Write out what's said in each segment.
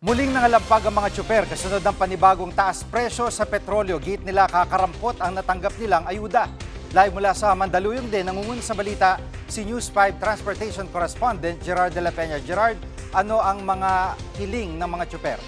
Muling nangalampag ang mga tsuper kasunod ng panibagong taas presyo sa petrolyo. Git nila kakarampot ang natanggap nilang ayuda. Live mula sa Mandaluyong din, nangungun sa balita si News 5 Transportation Correspondent Gerard de la Peña. Gerard, ano ang mga hiling ng mga tsuper?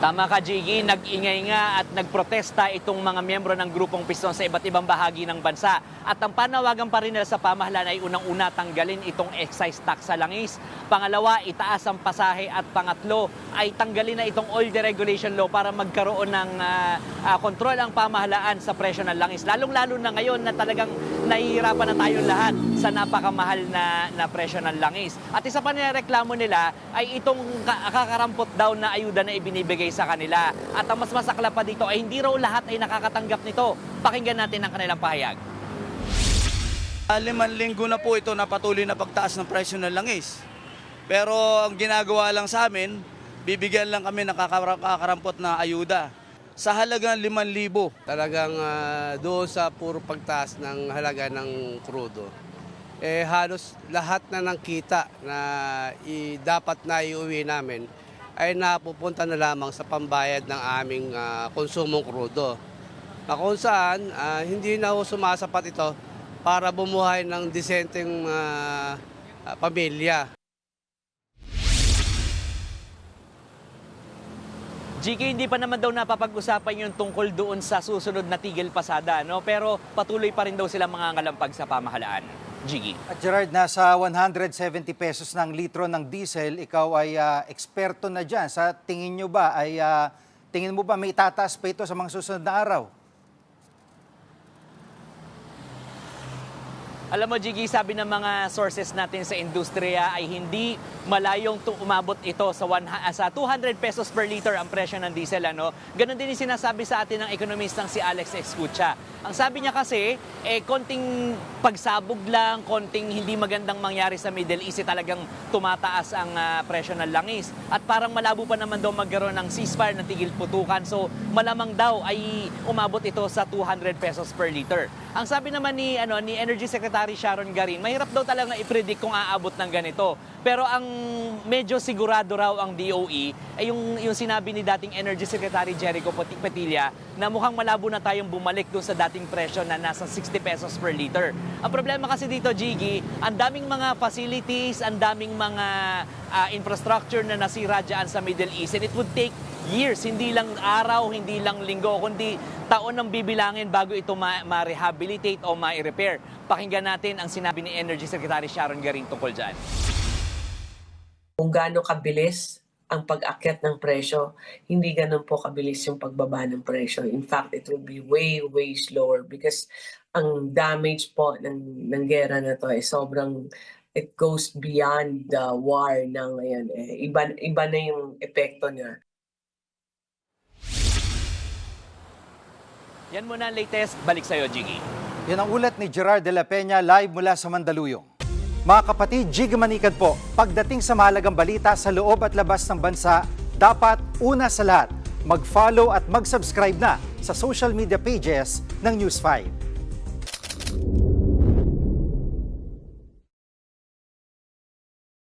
Tama ka, Jiggy. Nag-ingay nga at nagprotesta itong mga miyembro ng grupong Piston sa iba't ibang bahagi ng bansa. At ang panawagan pa rin nila sa pamahalaan ay unang-una tanggalin itong excise tax sa langis. Pangalawa, itaas ang pasahe. At pangatlo, ay tanggalin na itong oil deregulation law para magkaroon ng kontrol ang pamahalaan sa presyo ng langis. Lalong-lalo na ngayon na talagang nahihirapan na tayong lahat sa napakamahal na presyo ng langis. At isa pa nireklamo nila ay itong kakarampot daw na ayuda na ibinibigay sa kanila. At ang mas masakla pa dito ay hindi raw lahat ay nakakatanggap nito. Pakinggan natin ang kanilang pahayag. 5 linggo na po ito na patuloy na pagtaas ng presyo ng langis. Pero ang ginagawa lang sa amin, bibigyan lang kami ng kakarampot na ayuda sa halagang 5,000. Talagang doon sa puro pagtaas ng halaga ng krudo, halos lahat na ng kita na dapat na iuwi namin ay napupunta na lamang sa pambayad ng aming konsumong krudo. Na kung saan hindi na sumasapat ito para bumuhay ng disenteng pamilya. GK, hindi pa naman daw napapag-usapan yung tungkol doon sa susunod na tigil pasada, no? Pero patuloy pa rin daw sila mangangalampag sa pamahalaan. GK. At Gerard, nasa 170 pesos ng litro ng diesel. Ikaw ay eksperto na dyan. Sa tingin nyo ba, tingin mo ba may tataas pa ito sa mga susunod na araw? Alam mo, Jiggy, sabi ng mga sources natin sa industriya ay hindi malayong umabot ito sa 200 pesos per liter ang presyo ng diesel. Ano? Ganon din yung sinasabi sa atin ng ekonomistang si Alex Escucha. Ang sabi niya kasi, konting pagsabog lang, konting hindi magandang mangyari sa Middle East, talagang tumataas ang presyo ng langis. At parang malabo pa naman daw magkaroon ng ceasefire na tigil putukan. So malamang daw ay umabot ito sa 200 pesos per liter. Ang sabi naman ni Energy Secretary Sharon Garin, mahirap daw talaga i-predict kung aabot ng ganito. Pero ang medyo sigurado raw ang DOE ay yung sinabi ni dating Energy Secretary Jericho Petilla na mukhang malabo na tayong bumalik doon sa dating presyo na nasa 60 pesos per liter. Ang problema kasi dito, Jiggy, ang daming mga facilities, ang daming mga infrastructure na nasira dyan sa Middle East, and it would take years, hindi lang araw, hindi lang linggo, kundi taon ang bibilangin bago ito ma-rehabilitate o ma-repair. Pakinggan natin ang sinabi ni Energy Secretary Sharon Garin tungkol dyan. Kung gaano kabilis ang pag-akyat ng presyo, hindi ganun po kabilis yung pagbaba ng presyo. In fact, it will be way, way slower because ang damage po ng gera na to ay sobrang, it goes beyond the war na ngayon. Iba na yung epekto niya. Yan muna ang latest. Balik sa'yo, Jiggy. Yan ang ulat ni Gerard de la Peña live mula sa Mandaluyong. Mga kapatid, Jiggy Manikad po. Pagdating sa mahalagang balita sa loob at labas ng bansa, dapat una sa lahat, mag-follow at mag-subscribe na sa social media pages ng News 5.